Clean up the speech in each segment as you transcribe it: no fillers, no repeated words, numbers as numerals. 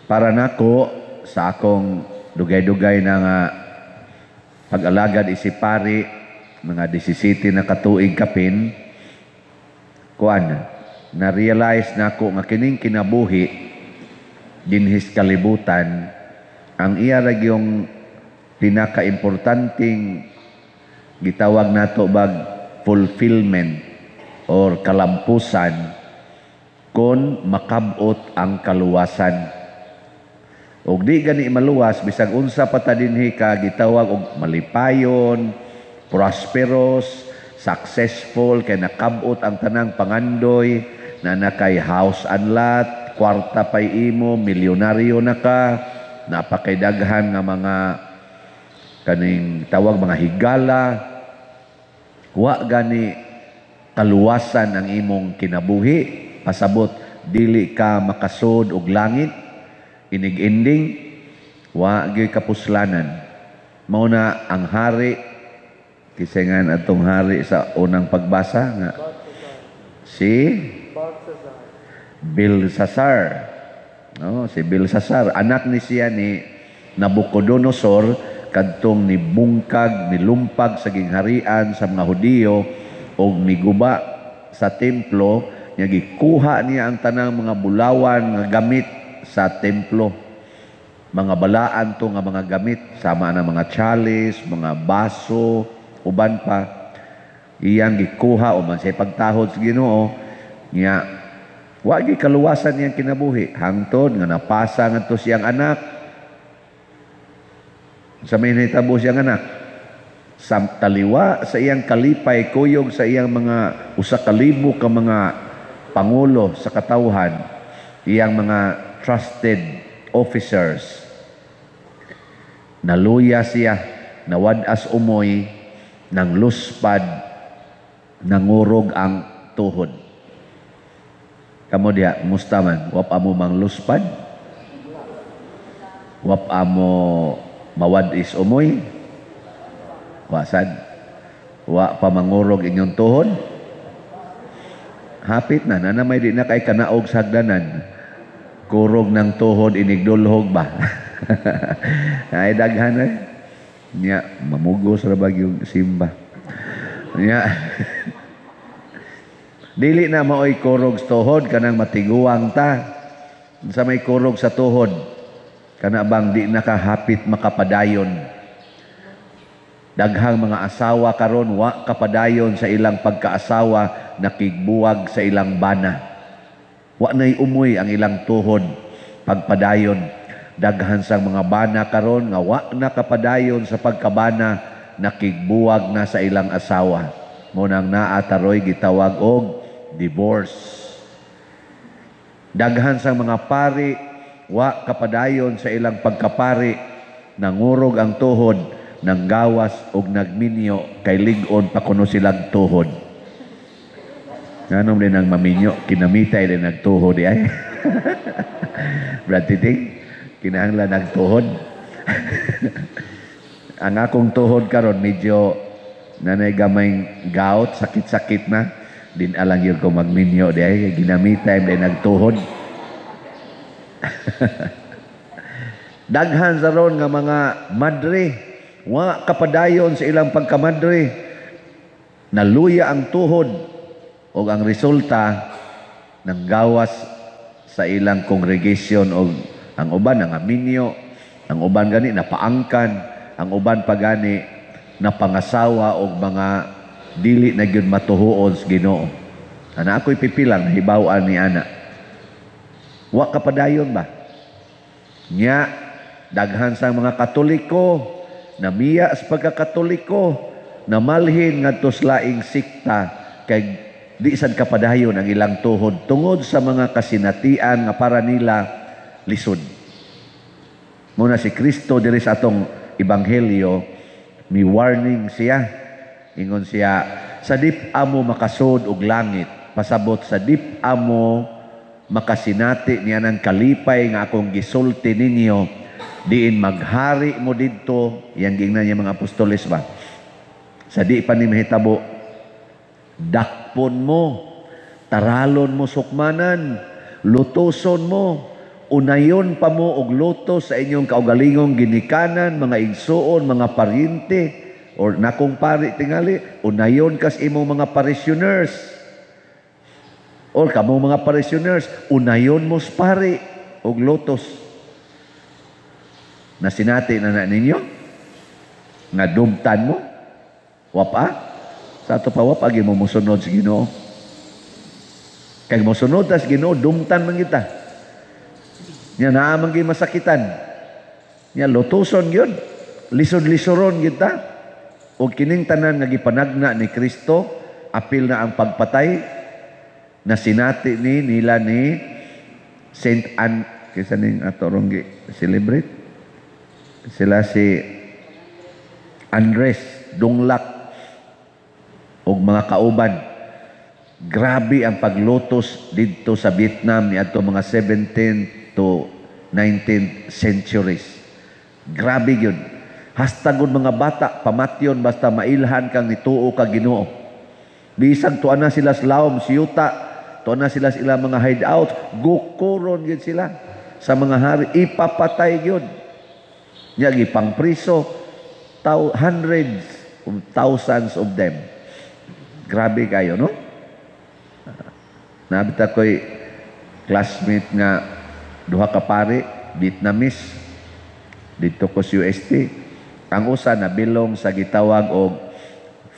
Para nako sa akong dugay-dugay na nga pag-alagad isipari mga 17 na katuig kapin, kuan na-realize na ako nga kining kinabuhi dinhis kalibutan ang iya ra yung pinaka-importanting gitawag nato bag fulfillment or kalampusan kon makabot ang kaluwasan. Og di gani maluwas bisag unsa pa ta dinhi ka gitawag og malipayon, prosperous, successful kay nakabot ang tanang pangandoy na nakay house and lot, kwarta pay imo, milyonaryo na ka, napakaydaghan nga mga kaning tawag mga higala, wa gani kaluwasan ang imong kinabuhi, pasabot dili ka makasud og langit, inig-ending, wa gyud kapuslanan. Mao na ang hari, kisengan atong hari sa unang pagbasa nga si Belsasar. No, si Belsasar, anak ni siya ni Nabucodonosor kadtong nibungkag, nilumpag sa gingharian sa mga Hudiyo o miguba sa templo, nya gikuha niya ang tanang mga bulawan nga gamit sa templo. Mga balaan to nga mga gamit, sama na mga chalice, mga baso, uban pa. Iyang gikuha o man sa pagtahod sa Ginoo, nya wa gyud kaluwasan niyang kinabuhi hangtod nga napasa ngadto siyang anak. Sa may nahitabo siyang anak, taliwa sa iyang kalipay, kuyog sa iyang mga usa ka libo ka mga pangulo sa katawhan, iyang mga trusted officers. Naluya siya, nawadas umoy, nang luspad, nangurog ang tuhod. Kamo diha, musta man? Wap amo mang luspad? Wap amo mawadis umoy? Wasad? Wa pa mangurog inyong tuhod? Hapit na, nanamay di na kay kanaog sa hagdanan. Kurog ng tuhod, inigdulhog ba? Ay daghan eh. Nya, mamugos ra bag yung simba. Nya, dili na maoy kurog sa tuhod, kanang matiguang ta. Sa may kurog sa tuhod, kana bang di nakahapit makapadayon. Daghang mga asawa karon wa kapadayon sa ilang pagkaasawa, nakigbuwag sa ilang bana. Wa nay umoy ang ilang tuhod pagpadayon. Daghan sang mga bana karon nga wa na kapadayon sa pagkabana, nakigbuwag na sa ilang asawa. Munang naataroy gitawag og divorce. Daghan sang mga pari wa kapadayon sa ilang pagkapari, nangurog ang tuhod, nanggawas og nagminyo kay lig-on pa kuno silang tuhod. Nganom din ang maminyo, kinamitay din nagtuhod ay. Brad Titing, kinahanglan nagtuhod. Ang akong tuhod karon medyo nanay gamayng gout, sakit-sakit na. Din alang yun ko magminyo di ay, ginamitay din nagtuhod. Daghan sa ron nga mga madre, wa kapadayon sa ilang pagkamadre, naluya ang tuhod o ang resulta ng gawas sa ilang congregation o ang uban nga minyo, ang uban gani napaangkan, ang uban pa gani napangasawa o mga dili na gyud matuhuon sa Ginoo. Ana ako'y pipilang hibaw-an ni ana. Wa kapadayon ba? Nya daghan sang mga Katoliko namiya sa pagkakatoliko, namalhin ngadto sa laing sikta kay di sad kapadayon ang ilang tuhod tungod sa mga kasinatian nga para nila lisod. Muna si Kristo diri sa atong ebanghelyo, mi warning siya. Ingon siya, sa dip amo makasud og langit, pasabot sa dip amo makasinati niya ng kalipay nga akong gisulti ninyo, diin maghari mo didto, yang gingnan niya mga apostoles ba. Sa di pa ni mahitabo, dakpon mo, taralon mo sukmanan, lutuson mo, Unayon pa mo og luto sa inyong kaugalingong ginikanan, mga igsuon, mga paryente, or nakong pari tingali, unayon kas imong mga parishioners. Or kamo mga parishioners, unayon mo pari og lutos. Na sinati na ninyo, nga dumtan mo, wapa, sa ato pa wapa, mo musunod sa Ginoo. Kaya musunod sa Ginoo, dumtan man kita. Nya naamang gi masakitan. Nya lutuson gyud. Lisod-lisoron kita. O kining tanan nga gipanagna ni Kristo, apil na ang pagpatay na sinati nila ni Saint Anne, kaysa ning atorong gi celebrate. Sila si Andres Dunglak og mga kauban. Grabe ang paglutos dito sa Vietnam ni ato mga 17th to 19th centuries. Grabe yun. Hastagod mga bata, pamatyon basta mailhan kang nituo ka Ginoo. Bisag tuan na sila sa lawom, siyuta, tuan na sila sa ilang mga hideout, gukuron yun sila sa mga hari, ipapatay yun. Nyagi pang priso, hundreds of thousands of them. Grabe kayo, no? Nabit ako'y classmate nga duha ka pari, Vietnamese, dito ko sa UST. Ang usa na bilong sa gitawag og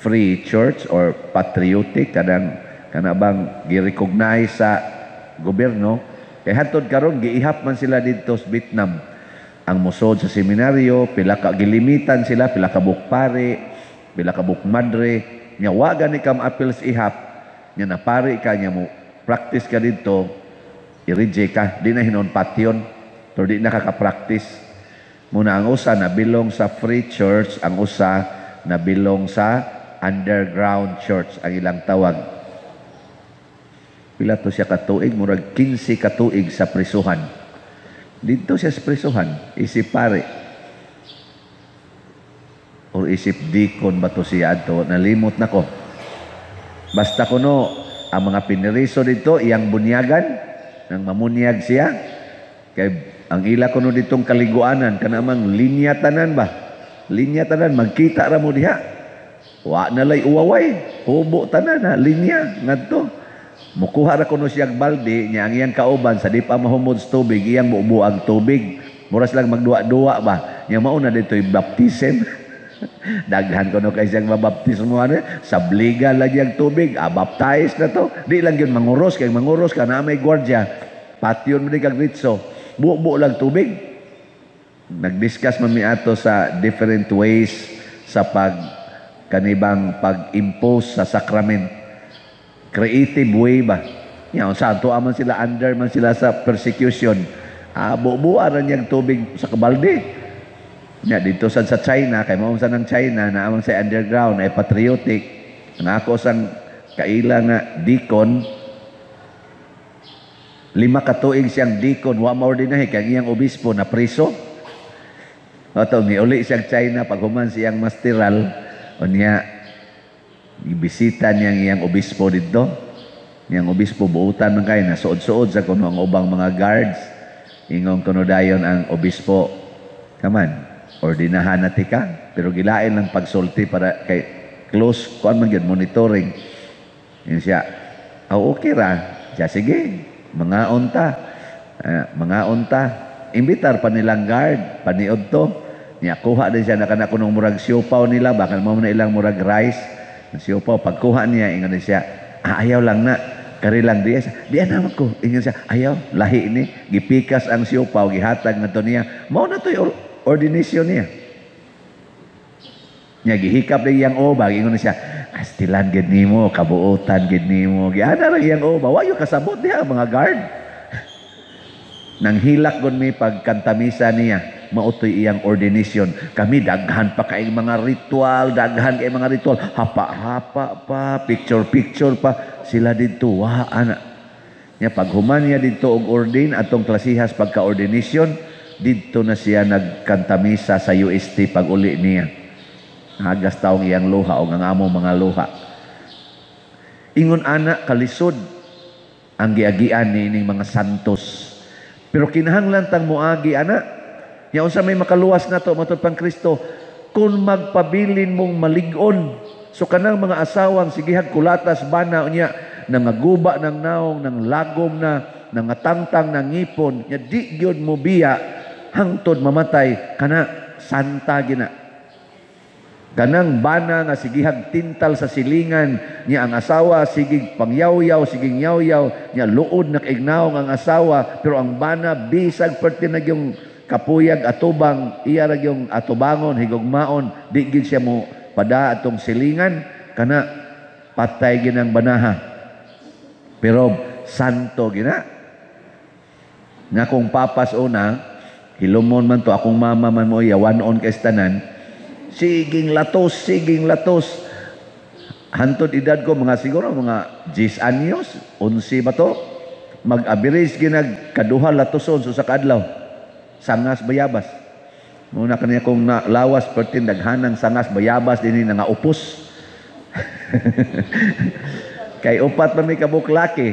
free church or patriotic, kanabang gi-recognize sa gobyerno. Kaya hantod karon giihap man sila dito sa Vietnam. Ang musod sa seminaryo, pila ka gilimitan sila, pila ka buk pari, pila ka buk madre, nya waga ni kam appeal sa ihap, nya na pari ka, nya mo practice ka dito, i-reject ka, di na hinon patyon, pero di nakaka-practice. Muna ang usa na bilong sa free church, ang usa na bilong sa underground church, ang ilang tawag. Pila to siya katuig, murag 15 katuig sa prisuhan. Dito siya sa prisuhan, isip pare. O isip deacon ba to siya ato, nalimot na ko. Basta kuno, ang mga piniriso dito, iyang bunyagan, nang mamunyag siya, kay ang ila kuno ditong kaliguanan, kanamang linya tanan ba? Linya tanan, magkita ra mo diha. Wa na lay uwaway, hubo tanan ha, linya, ngadto. Mukuha ra kuno siyang balde, niya ang iyang kauban, sa di pa mahumod sa tubig, iyang bubuang tubig. Muras lang magduwa-duwa ba? Niya mauna dito'y baptism. Daghan ko no kay siyang mabaptismo sa bliga lagi ang tubig, baptize na to. Di lang yun manguros, kay manguros ka na may gwardya, patyon mo di kag ritso, buo lang tubig. Nag-discuss man mi ato sa different ways sa pag-impose sa sacrament. Creative way ba? Yan, santo aman sila, under man sila sa persecution. Buo-buaran yung tubig sa kabalde. Ya, dito sa China, kay mo sa ng China, na amang sa underground, ay patriotic. Ang ako sang kaila nga deacon, 5 katuig siyang deacon, wa maordinahe, kay iyang obispo na priso. Oto, niuli siyang China, pag human siyang masteral, o niya, ibisita niyang iyang obispo dito. Niyang obispo, buutan man kayo, na suod-suod sa kuno ang ubang mga guards. Ingong kuno dayon ang obispo, kaman, ordinahan na tika, pero gilain lang pagsulti para kay close, kuan man yun, monitoring. Yun siya, okay ra, siya sige, mga unta, imbitar pa nilang guard, paniod to, niya, kuha din siya, nakanakunong murag siopaw nila, baka mo na ilang murag rice, siopaw, pagkuha niya, ingon siya, ayaw lang na, kari lang diyan naman ko, ingon siya, ayaw, lahi ni, gipikas ang siopaw, gihatag na to niya, mao na to ordination niya. Nya gihikap din iyang obag, ingon siya, astilan gid nimo, kabuotan gid nimo. Giana ra iyang obag, wayo kasabot diha mga guard. Nang hilak gud mi pagkantamisa niya, mautoy iyang ordination. Kami daghan pa kay mga ritual, hapa-hapa pa, picture pa sila didto. Wa ana. Nya paghuman niya didto og ordain atong klasihas pagka-ordination, dito na siya nagkantamisa sa UST pag uli niya. Hagas taong iyang luha o ang among mga luha. Ingon ana kalisod ang giagian ni ining mga santos. Pero kinahanglan tang muagi ana. Nya unsa may makaluwas nato matud pang Kristo, kung magpabilin mong malig-on. So kanang mga asawang sigihag kulatas bana unya nangaguba ng naong, ng lagom na, nangatangtang ng ngipon, nya di gyud mo biya hangtod mamatay kana santa gina. Kanang bana nga sigihag tintal sa silingan niya ang asawa, sigig pangyaw-yaw, siging yaw-yaw, niya luod na kaignaong ang asawa, pero ang bana bisag pertinag yung kapuyag atubang, iya rag yung atubangon, higugmaon, di gid siya mo pada atong silingan, kana patay ginang banaha. Pero santo gina. Nga kung papas una, hilumon man to, akong mama man mo, yawan-on kay tanan, siging latos. Hantod edad ko, mga siguro, mga 10 anyos, 11 ba to? Mag-abiris ginag kaduha latoson so sa kadlaw. Sangas bayabas. Muna kaniya kong lawas, pertin daghanang sangas bayabas, din nga upos. Kay upat pa may kabuklaki.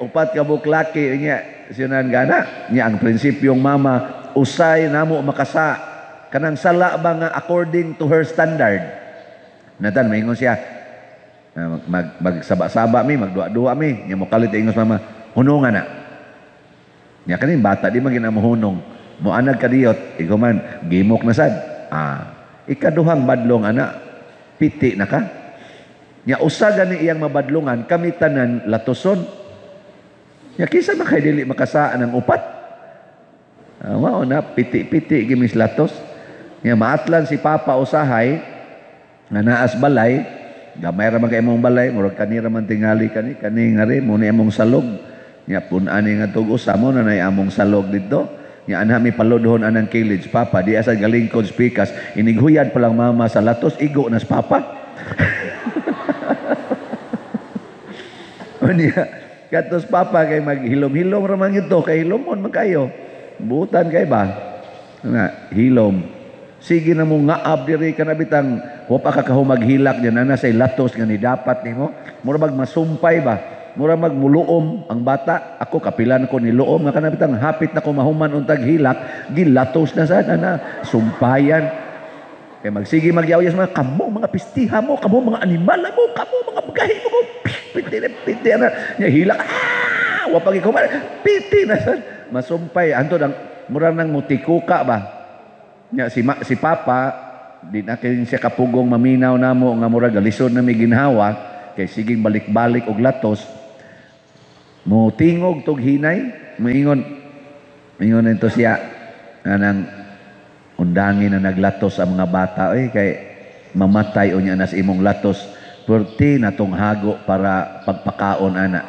Upat kabuklaki, sinan gana. Ang prinsipyong mama, usay namo makasa. Kanang sala ba nga according to her standard. Natan, maingon siya, magsaba-saba mi, magdua-dua mi. Nya mo kalit ingos mama, hunungan na. Nya kanin bata, di magina mo hunong. Mo anag kadiyot, ikaw man, gimok na sad. Ikaduhang badlong ana, piti na ka. Nya usa gani iyang mabadlungan, kami tanan latoson. Nya kisa makay dili makasaan ng upat. Mao na, piti-piti gimis latos. Nga maatlan si Papa usahay nga naas balay, gamay ra man kay imong balay, murag kanira man tingali kani ngari mo ni among salog. Nya pun-ani nga tug usa mo na nay among salog didto. Nya anha mi paludhon anang kilid, Papa di asa galingkod spikas, inighuyad pa lang mama sa latos, igo na si Papa. Unya katos Papa kay maghilom-hilom ra man ito, kay hilomon man kayo. Butan kay ba? Nga hilom. Sige na mo ngaab diri ka na bitang wa pa ka kahumaghilak diyan na say latos nga ni dapat nimo. Mura mag masumpay ba? Mura magmuluom ang bata. Ako kapilan ko ni luom nga kana bitang hapit na ko mahuman untag hilak, gilatos na sad na sumpayan. Kay magsige magyawayas mga kamo mga pistiha mo, kamo mga animal mo, kamo mga bagahe mo. Piti na nya hilak. Wa pa gikuman. Piti na sad. Masumpay antod ang mura nang mutikuka ba? Nya si Papa di na kay siya kapugong maminaw namo nga murag lisod na may ginhawa kay siging balik-balik og latos mo tingog tog hinay moingon nito siya nang undangin na naglatos ang mga bata kay mamatay unya nas imong latos perti natong hago para pagpakaon ana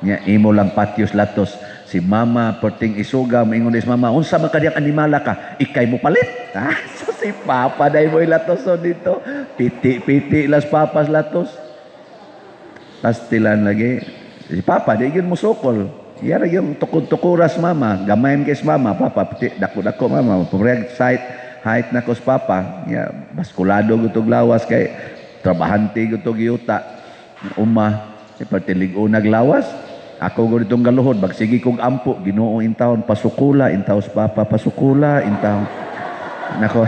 nya imo lang patyos latos. Si mama perting isuga moingon is mama, unsa man kadiyang animala ka? Ikay mo palit. So si Papa day mo'y latos dito. Piti las papas latos. Pastilan lagi. Si Papa day gyud mo sukol. Yara yung tukod-tukuras mama, gamayan kay mama, Papa piti dako-dako mama. Pumreg height na ko si Papa. Ya baskulado gutog lawas kay trabahante gutog yuta. Uma si pertilig unag lawas. Ako ko ditong galuhod, bagsigi kong ampo, Ginoo intawon, pasukula, intaw si Papa, pasukula, intaw. Nako,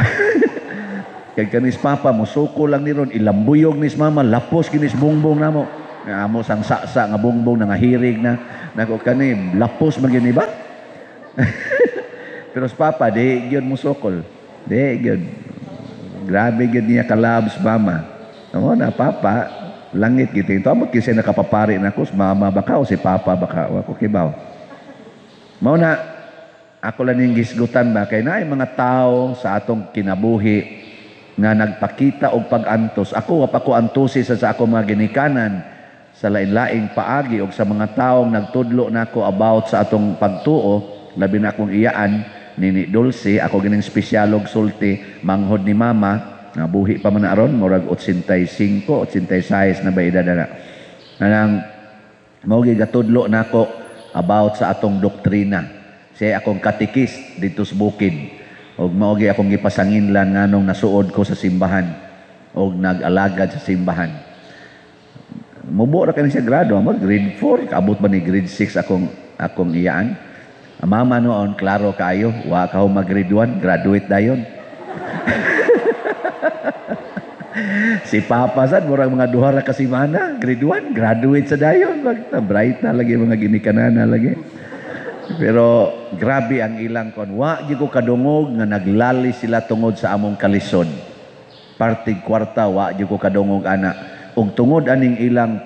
kaya kanis Papa, musuko lang ni ron, ilambuyog ni Mama, lapos kinis bungbong na mo. Nga mo sang saksa nga bungbong na nga hirig na. Nako kani, lapos magin iba. Pero si Papa, di yun musukol. Di yun. Grabe yun niya kalabs Mama. Ano na, Papa, langit gitu. Ito mo kasi nakapapari na ko, mama baka o si Papa baka o ako kibaw. Mao na, ako lang yung gisgutan ba, kay na mga tao sa atong kinabuhi nga nagpakita og pag-antos. Ako, wap ako antusi sa ako mga ginikanan sa lain-laing paagi o sa mga taong nagtudlo na ako about sa atong pagtuo, labi na akong iyaan, Nini Dulce, ako gining spesyalog sulti, manghod ni Mama, nga buhi pa man aron murag 85, 86 na ba edad na. Nang mao gigatudlo nako about sa atong doktrina. Siya akong katikis dito sa bukid. Og mao gi akong gipasanginlan nganong nasuod ko sa simbahan og nag-alagad sa simbahan. Mubo ra kani siya grado, grade 4, kaabot ba ni grade 6 akong iyaan. Ang mama noon, klaro kayo, wa ka mag-grade 1, graduate dayon. Si Papa sad murag mga duha ra ka semana, grade 1, graduate sa dayon. Bright na lagi mga ginikanan na lagi. Pero grabe ang ilang kon. Wa gyud ko kadungog nga naglali sila tungod sa among kalisod. Parting kwarta wa gyud ko kadungog ana. Ug tungod aning ilang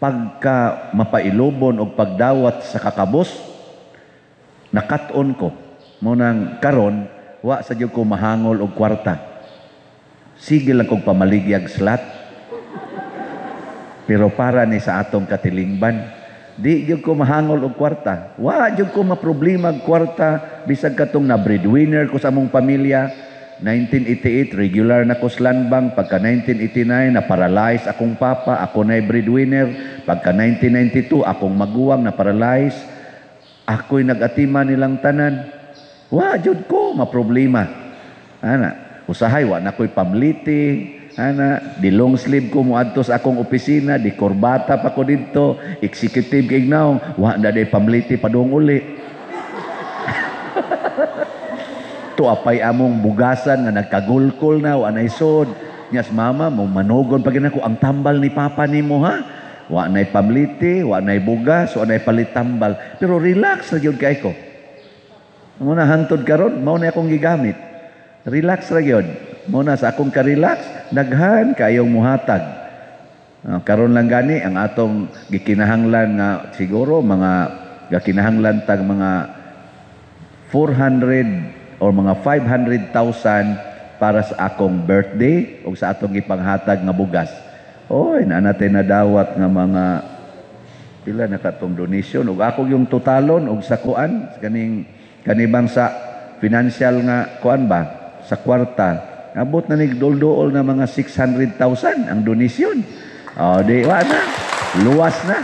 pagka mapailobon og pagdawat sa kakabos, nakat-on ko. Munang karon wa sa gyud ko mahangol og kwarta. Sige lang kong pamaligyag slat. Pero para ni sa atong katilingban, di gyud ko mahangol og kwarta. Wa gyud ko maproblema og kwarta bisag katong na breadwinner ko sa among pamilya. 1988 regular na ko sa land bank, pagka 1989 na paralyze akong papa, ako na breadwinner. Pagka 1992 akong maguwang na paralyze, ako'y nag-atima nilang tanan. Wa gyud ko maproblema. Ana, usahay wa na ko'y pamliti. Ana, di long sleeve ko muadto sa akong opisina, di korbata pa ko dito, executive kay now, wa na day pamliti padung uli. To apay among bugasan nga nagkagulkol na wa nay sod. Nyas mama mo manugon pag ako ang tambal ni papa nimo ha. Wa nay pamliti, wa nay bugas, wa nay palit tambal. Pero relax ra gyud kay ko. Muna hangtod karon, mao na akong gigamit. Relax ra gyud. Muna sa akong ka-relax, daghan kayong muhatag. Karon lang gani ang atong gikinahanglan nga siguro mga gikinahanglan tag mga 400 or mga 500,000 para sa akong birthday o sa atong ipanghatag nga bugas. Oy, na natin nadawat nga mga pila na katong donation ug ako yung totalon og sa kuan kanibang sa financial nga kuan ba sa kwarta. Abot na nigdol-dool na mga 600,000 ang donation. O, di wa na. Luwas na.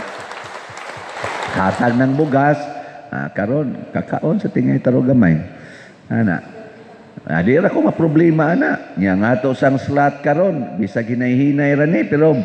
Hatag ng bugas. Karon, kakaon sa tingay taro gamay. Ana. Di ra ko maproblema ana. Nya nga to sang slot karon. Bisag hinay-hinay ra ni. Pero